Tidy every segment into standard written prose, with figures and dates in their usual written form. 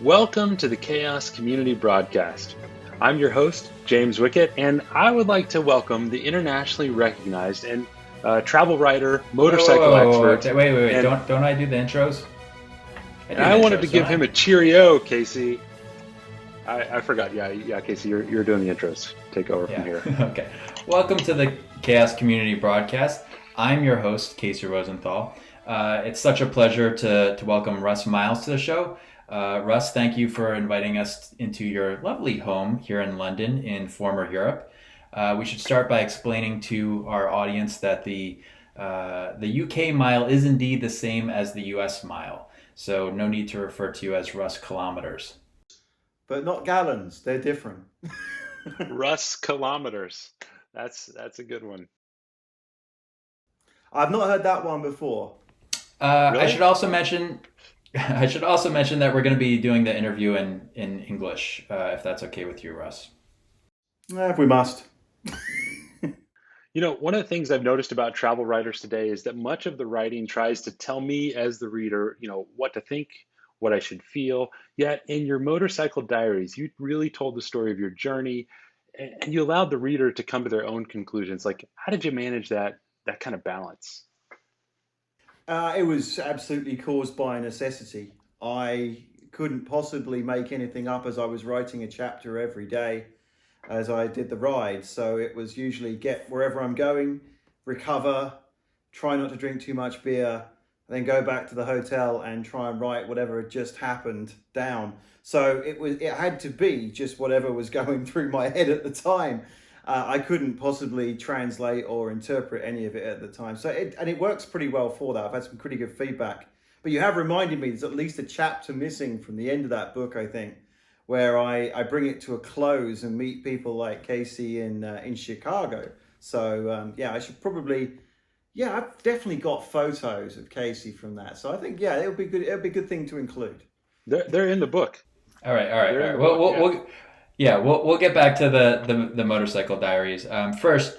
Welcome to the Chaos Community Broadcast. I'm your host, James Wickett, and I would like to welcome the internationally recognized and travel writer, motorcycle expert, Wait. and Don't I do the intros? I do I the wanted to intros, don't give I? him a cheerio, Casey. I forgot. Yeah, Casey, you're doing the intros. Take over from Yeah. here. Okay. Welcome to the Chaos Community Broadcast. I'm your host, Casey Rosenthal. It's such a pleasure to welcome Russ Miles to the show. Russ, thank you for inviting us into your lovely home here in London in former Europe. We should start by explaining to our audience that the UK mile is indeed the same as the US mile. So no need to refer to you as Russ kilometers. But not gallons. They're different. Russ kilometers. That's a good one. I've not heard that one before. I Really? should also mention, I should also mention that we're going to be doing the interview in English, if that's okay with you, Russ. If we must. You know, one of the things I've noticed about travel writers today is that much of the writing tries to tell me as the reader, what to think, what I should feel. Yet in your motorcycle diaries, you really told the story of your journey and you allowed the reader to come to their own conclusions. Like, how did you manage that kind of balance? It was absolutely caused by necessity. I couldn't possibly make anything up as I was writing a chapter every day as I did the ride. So it was usually get wherever I'm going, recover, try not to drink too much beer, and then go back to the hotel and try and write whatever had just happened down. So it had to be just whatever was going through my head at the time. I couldn't possibly translate or interpret any of it at the time. So it works pretty well for that. I've had some pretty good feedback. But you have reminded me there's at least a chapter missing from the end of that book, I think, where I bring it to a close and meet people like Casey in Chicago. So yeah, I should probably, yeah, I've definitely got photos of Casey from that. So I think, yeah, it'll be good. It'll be a good thing to include. They're in the book. All right, all right, They're all in right. the book. Yeah. We'll get back to the motorcycle diaries. First,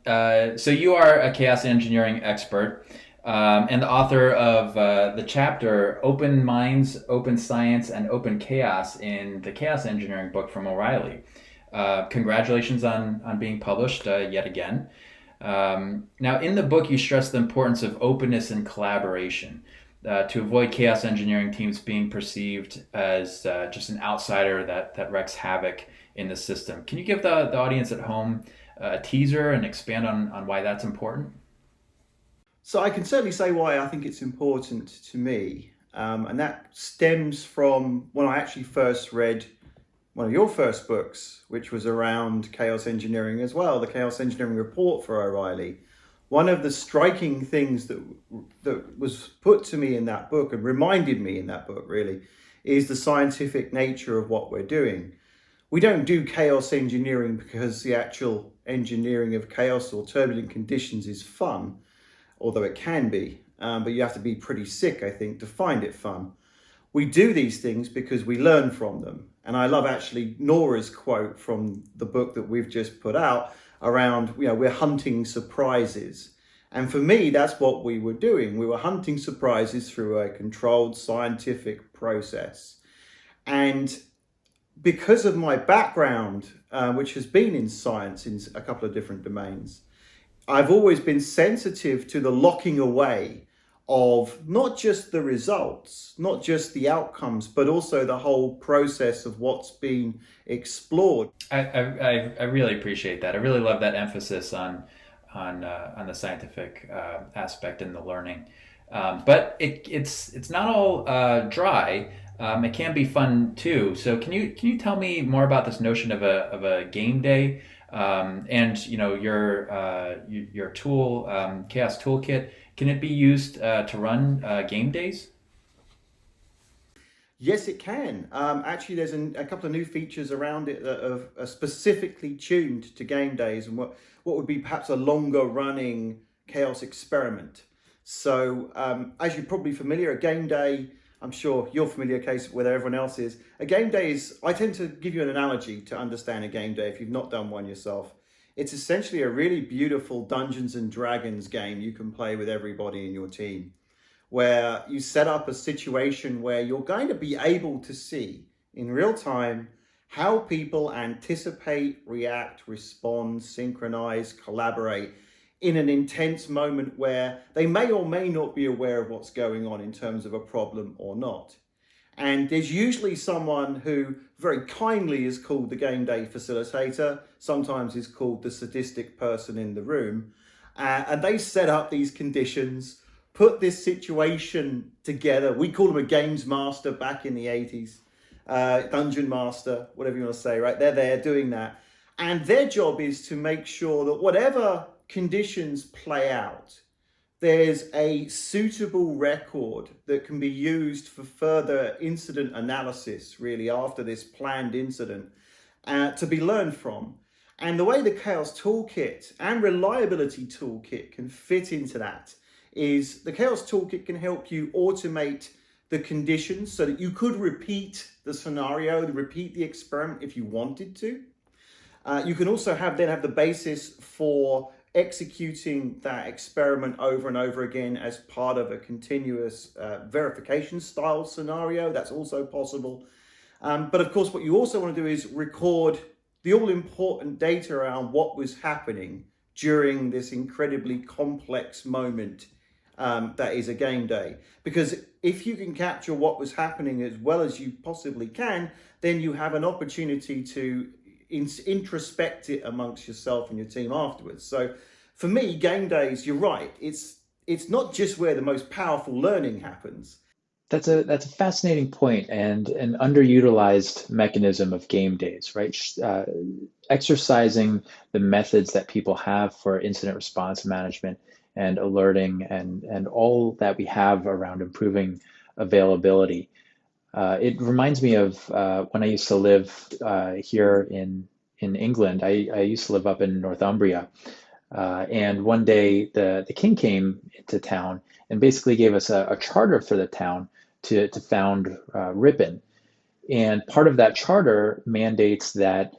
so you are a chaos engineering expert, and the author of the chapter "Open Minds, Open Science, and Open Chaos" in the Chaos Engineering book from O'Reilly. Congratulations on being published yet again. Now, in the book, you stress the importance of openness and collaboration. To avoid chaos engineering teams being perceived as just an outsider that wreaks havoc in the system. Can you give the audience at home a teaser and expand on why that's important? So I can certainly say why I think it's important to me. And that stems from when I actually first read one of your first books, which was around chaos engineering as well, the Chaos Engineering Report for O'Reilly. One of the striking things that was put to me in that book and reminded me in that book really is the scientific nature of what we're doing. We don't do chaos engineering because the actual engineering of chaos or turbulent conditions is fun, although it can be, but you have to be pretty sick, I think, to find it fun. We do these things because we learn from them. And I love actually Nora's quote from the book that we've just put out around, we're hunting surprises. And for me, that's what we were doing. We were hunting surprises through a controlled scientific process. And because of my background, which has been in science in a couple of different domains, I've always been sensitive to the locking away of not just the results, not just the outcomes, but also the whole process of what's been explored. I really appreciate that. I really love that emphasis on the scientific aspect and the learning. But it's not all dry. It can be fun too. So can you tell me more about this notion of a game day, and your tool, Chaos Toolkit? Can it be used to run game days? Yes, it can. Actually, there's a couple of new features around it that are specifically tuned to game days and what would be perhaps a longer running chaos experiment. So as you're probably familiar, a game day, I'm sure you're familiar, Case, whether everyone else is. A game day is, I tend to give you an analogy to understand a game day if you've not done one yourself. It's essentially a really beautiful Dungeons and Dragons game you can play with everybody in your team, where you set up a situation where you're going to be able to see in real time how people anticipate, react, respond, synchronize, collaborate in an intense moment where they may or may not be aware of what's going on in terms of a problem or not. And there's usually someone who very kindly is called the game day facilitator, sometimes is called the sadistic person in the room. And they set up these conditions, put this situation together. We call them a games master back in the 80s, dungeon master, whatever you want to say, right? They're there doing that. And their job is to make sure that whatever conditions play out, there's a suitable record that can be used for further incident analysis, really, after this planned incident, to be learned from. And the way the Chaos Toolkit and Reliability Toolkit can fit into that is the Chaos Toolkit can help you automate the conditions so that you could repeat the scenario, repeat the experiment if you wanted to. You can also have the basis for executing that experiment over and over again as part of a continuous verification style scenario. That's also possible. But of course, what you also want to do is record the all important data around what was happening during this incredibly complex moment that is a game day. Because if you can capture what was happening as well as you possibly can, then you have an opportunity to introspect it amongst yourself and your team afterwards. So for me, game days, you're right. It's not just where the most powerful learning happens. That's a fascinating point and an underutilized mechanism of game days, right? Exercising the methods that people have for incident response management and alerting and all that we have around improving availability. It reminds me of when I used to live here in England. I used to live up in Northumbria. And one day the king came into town and basically gave us a charter for the town to found Rippon. And part of that charter mandates that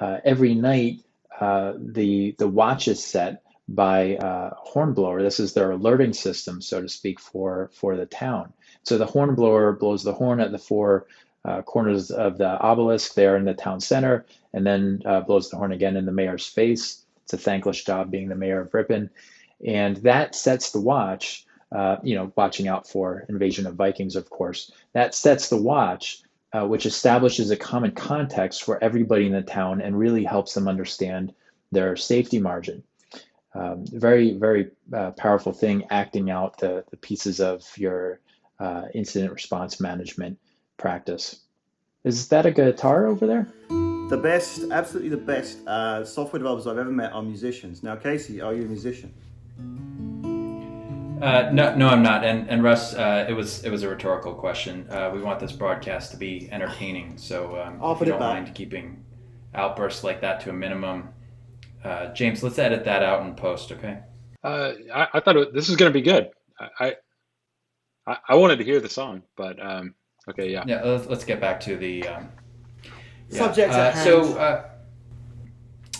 every night the watch is set by Hornblower. This is their alerting system, so to speak, for the town. So the Hornblower blows the horn at the four corners of the obelisk there in the town center, and then blows the horn again in the mayor's face. It's a thankless job being the mayor of Rippon. And that sets the watch, watching out for invasion of Vikings, of course. That sets the watch, which establishes a common context for everybody in the town and really helps them understand their safety margin. Very, very powerful thing, acting out the pieces of your incident response management practice. Is that a guitar over there? The best, absolutely the best software developers I've ever met are musicians. Now, Casey, are you a musician? No, I'm not. And Russ, it was a rhetorical question. We want this broadcast to be entertaining, so if you don't mind keeping outbursts like that to a minimum. James, let's edit that out in post, okay? I thought this was going to be good. I wanted to hear the song, but okay, yeah. Yeah, let's get back to the subject at hand.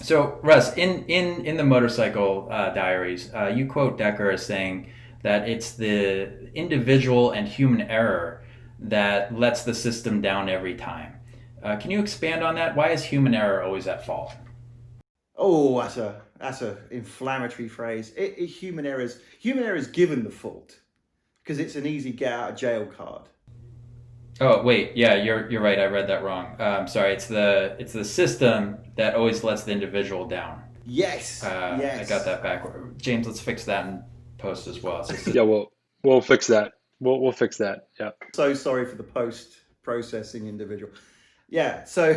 So Russ, in the motorcycle diaries, you quote Decker as saying that it's the individual and human error that lets the system down every time. Can you expand on that? Why is human error always at fault? Oh, that's a inflammatory phrase. Human error is given the fault because it's an easy get out of jail card. Oh wait, yeah, you're right. I read that wrong. Sorry, it's the system that always lets the individual down. Yes. Yes. I got that back. James, let's fix that in post as well. Yeah, we'll fix that. We'll fix that. Yeah. So sorry for the post processing individual. Yeah. So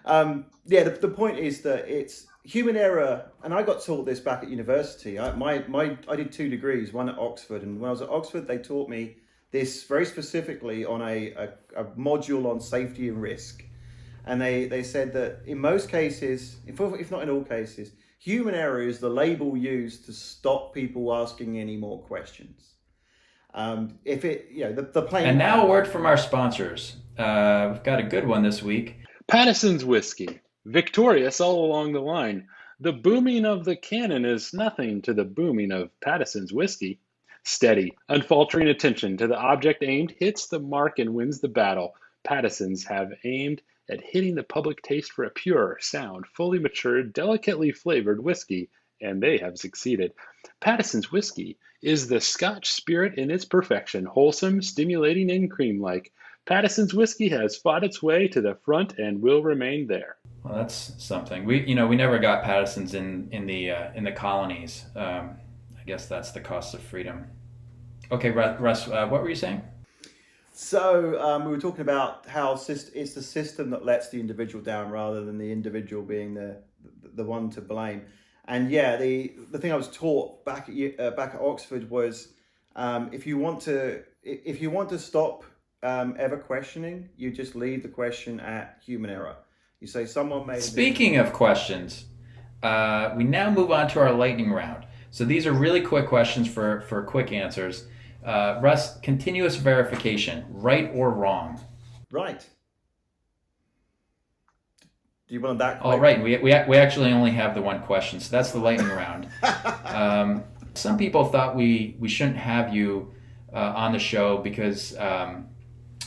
the point is that it's human error, and I got taught this back at university. I did 2 degrees, one at Oxford, and when I was at Oxford, they taught me this very specifically on a module on safety and risk. And they said that in most cases, if not in all cases, human error is the label used to stop people asking any more questions. The plain. And now a word from our sponsors. We've got a good one this week. Patteson's whiskey, victorious all along the line. The booming of the cannon is nothing to the booming of Patteson's whiskey. Steady, unfaltering attention to the object aimed hits the mark and wins the battle. Pattisons have aimed at hitting the public taste for a pure, sound, fully matured, delicately flavored whiskey, and they have succeeded. Pattison's whiskey is the Scotch spirit in its perfection, wholesome, stimulating, and cream-like. Pattison's whiskey has fought its way to the front and will remain there. Well, that's something. We never got Patterson's in the colonies. I guess that's the cost of freedom. Okay, Russ, what were you saying? So we were talking about how it's the system that lets the individual down rather than the individual being the one to blame. And yeah, the thing I was taught back at Oxford was if you want to stop ever questioning, you just leave the question at human error. You say someone made. Speaking of questions, we now move on to our lightning round. So these are really quick questions for quick answers. Russ, continuous verification, right or wrong? Right. Do you want that? All right, we actually only have the one question, so that's the lightning round. Some people thought we shouldn't have you on the show because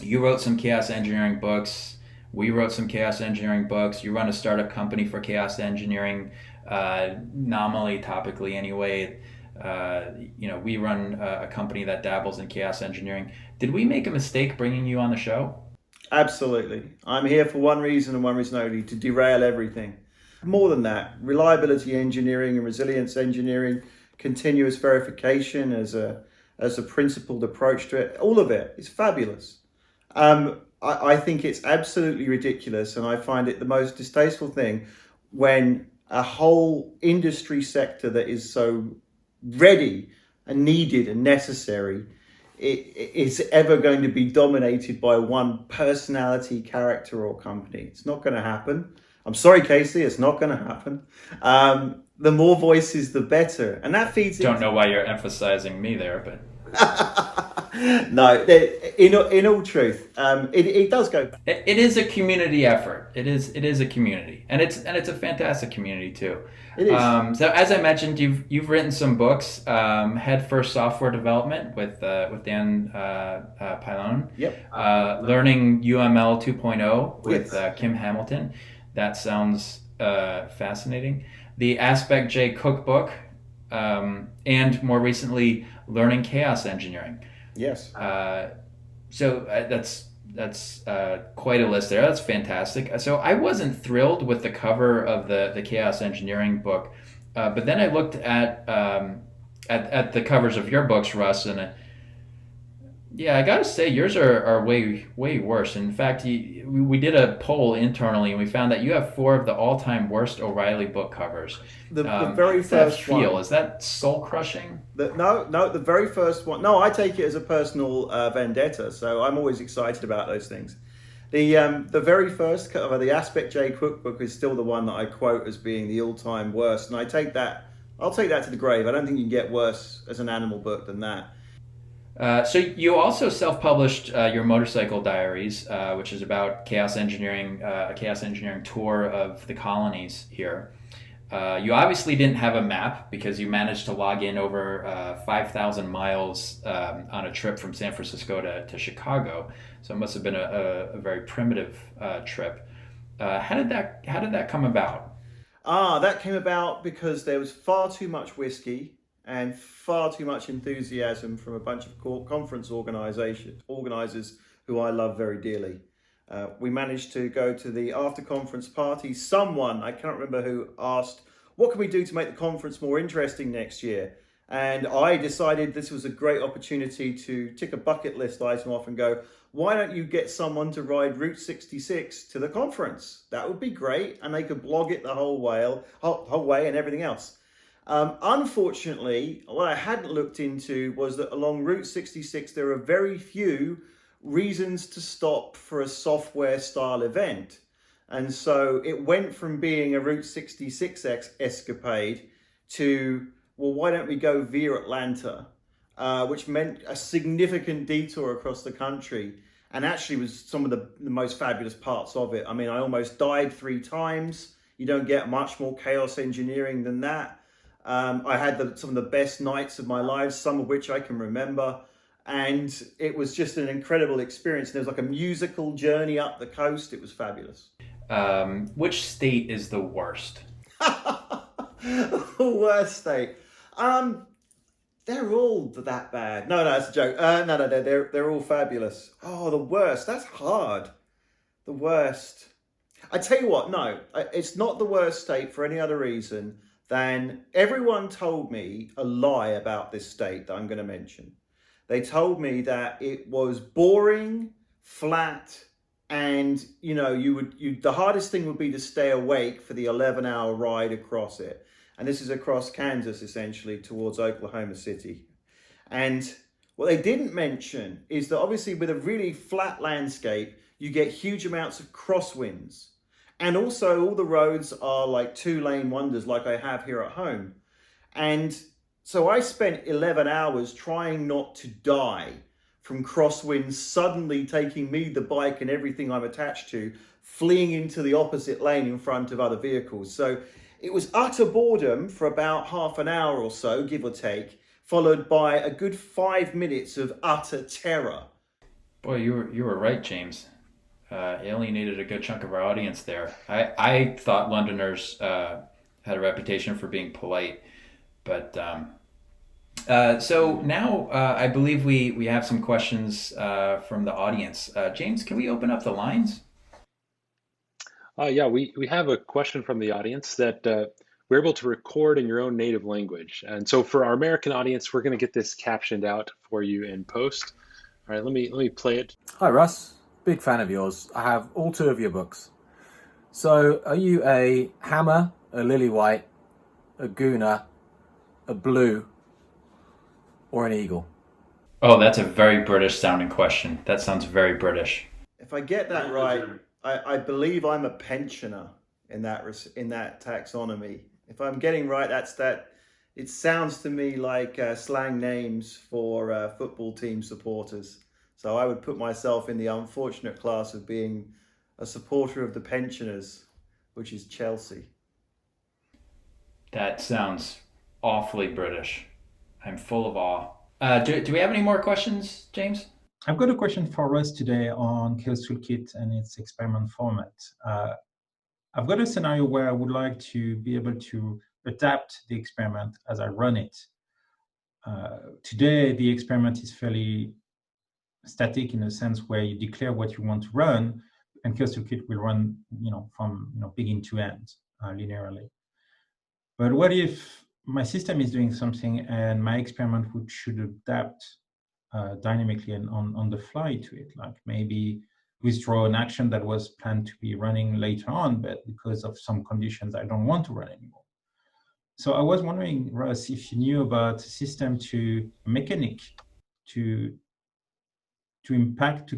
you wrote some chaos engineering books. We wrote some chaos engineering books. You run a startup company for chaos engineering, nominally, topically anyway. We run a company that dabbles in chaos engineering. Did we make a mistake bringing you on the show? Absolutely. I'm here for one reason and one reason only, to derail everything. More than that, reliability engineering and resilience engineering, continuous verification as a principled approach to it, all of it is fabulous. I think it's absolutely ridiculous, and I find it the most distasteful thing when a whole industry sector that is so ready and needed and necessary is ever going to be dominated by one personality, character, or company. It's not going to happen. I'm sorry, Casey, it's not going to happen. The more voices, the better, and that feeds. Don't know why you're emphasizing me there, but. No, in all truth, it does go. It is a community effort. It is a community, and it's a fantastic community too. It is. So as I mentioned, you've written some books. Head First Software Development with Dan Pilon. Yep. Learning UML 2.0 with Yes. Kim Hamilton. That sounds fascinating. The Aspect J Cookbook, and more recently, Learning Chaos Engineering. Yes. So that's quite a list there. That's fantastic. So I wasn't thrilled with the cover of the Chaos Engineering book, but then I looked at the covers of your books, Russ, and yeah, I gotta say yours are way worse. In fact, we did a poll internally, and we found that you have 4 of the all-time worst O'Reilly book covers. The very first one. Is that soul crushing? No, the very first one. No, I take it as a personal vendetta, so I'm always excited about those things. The very first cover, the Aspect J Cookbook, is still the one that I quote as being the all-time worst, and I'll take that to the grave. I don't think you can get worse as an animal book than that. So you also self-published your Motorcycle Diaries, which is about chaos engineering, a chaos engineering tour of the colonies here. You obviously didn't have a map because you managed to log in over 5,000 miles on a trip from San Francisco to Chicago. So it must have been a very primitive trip. How did that come about? That came about because there was far too much whiskey and far too much enthusiasm from a bunch of conference organizers who I love very dearly. We managed to go to the after-conference party. Someone, I can't remember who, asked, what can we do to make the conference more interesting next year? And I decided this was a great opportunity to tick a bucket list item off and go, why don't you get someone to ride Route 66 to the conference? That would be great. And they could blog it the whole way and everything else. Unfortunately, what I hadn't looked into was that along Route 66, there are very few reasons to stop for a software style event. And so it went from being a Route 66 escapade to, well, why don't we go via Atlanta, which meant a significant detour across the country, and actually was some of the most fabulous parts of it. I mean, I almost died 3 times. You don't get much more chaos engineering than that. I had some of the best nights of my life, some of which I can remember. And it was just an incredible experience. There was like a musical journey up the coast. It was fabulous. Which state is the worst? The worst state. They're all that bad. No, that's a joke. No, they're all fabulous. Oh, the worst. That's hard. The worst. I tell you what, no, it's not the worst state for any other reason than everyone told me a lie about this state that I'm going to mention. They told me that it was boring, flat, and the hardest thing would be to stay awake for the 11-hour ride across it. And this is across Kansas, essentially, towards Oklahoma City. And what they didn't mention is that obviously with a really flat landscape, you get huge amounts of crosswinds. And also all the roads are like 2-lane wonders like I have here at home. And so I spent 11 hours trying not to die from crosswinds suddenly taking me, the bike, and everything I'm attached to, fleeing into the opposite lane in front of other vehicles. So it was utter boredom for about half an hour or so, give or take, followed by a good 5 minutes of utter terror. Boy, you were right, James. You alienated a good chunk of our audience there. I thought Londoners had a reputation for being polite, but so now I believe we have some questions from the audience. James, can we open up the lines? Yeah, we have a question from the audience that we're able to record in your own native language. And so for our American audience, we're going to get this captioned out for you in post. All right, let me play it. Hi, Russ. Big fan of yours. I have all 2 of your books. So are you a hammer, a lily white, a gooner, a blue, or an eagle? Oh, that's a very British sounding question. That sounds very British. If I get that right, I believe I'm a pensioner in that taxonomy. If I'm getting right, that's that. It sounds to me like slang names for football team supporters. So I would put myself in the unfortunate class of being a supporter of the pensioners, which is Chelsea. That sounds awfully British. I'm full of awe. Do we have any more questions, James? I've got a question for Russ today on Chaos Toolkit and its experiment format. I've got a scenario where I would like to be able to adapt the experiment as I run it. Today, the experiment is fairly static in a sense where you declare what you want to run, and Chaos Toolkit will run, from begin to end linearly. But what if my system is doing something and my experiment should adapt dynamically and on the fly to it, like maybe withdraw an action that was planned to be running later on, but because of some conditions, I don't want to run anymore. So I was wondering, Russ, if you knew about a system mechanic to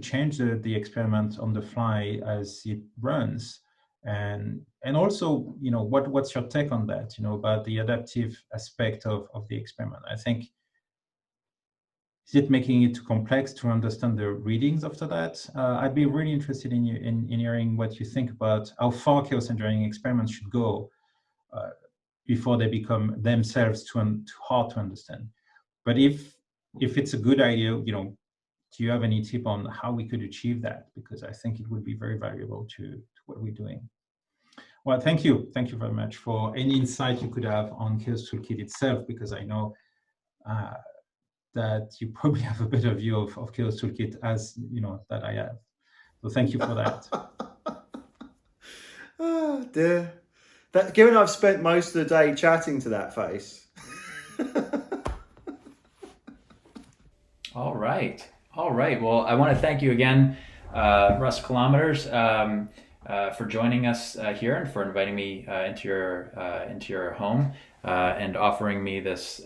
change the experiment on the fly as it runs, and also, what's your take on that? About the adaptive aspect of the experiment. I think, is it making it too complex to understand the readings after that? I'd be really interested in hearing what you think about how far chaos engineering experiments should go before they become themselves too hard to understand. But if it's a good idea, do you have any tip on how we could achieve that? Because I think it would be very valuable to what we're doing. Well, thank you. Thank you very much for any insight you could have on Chaos Toolkit itself, because I know that you probably have a better view of Chaos Toolkit as that I have. So thank you for that. Oh dear. Given I've spent most of the day chatting to that face. All right. Well, I want to thank you again, Russ Kilometers, for joining us here and for inviting me into your home and offering me this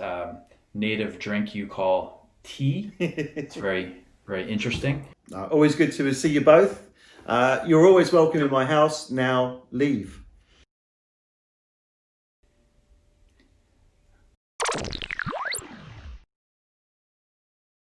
native drink you call tea. It's very, very interesting. Always good to see you both. You're always welcome in my house. Now leave.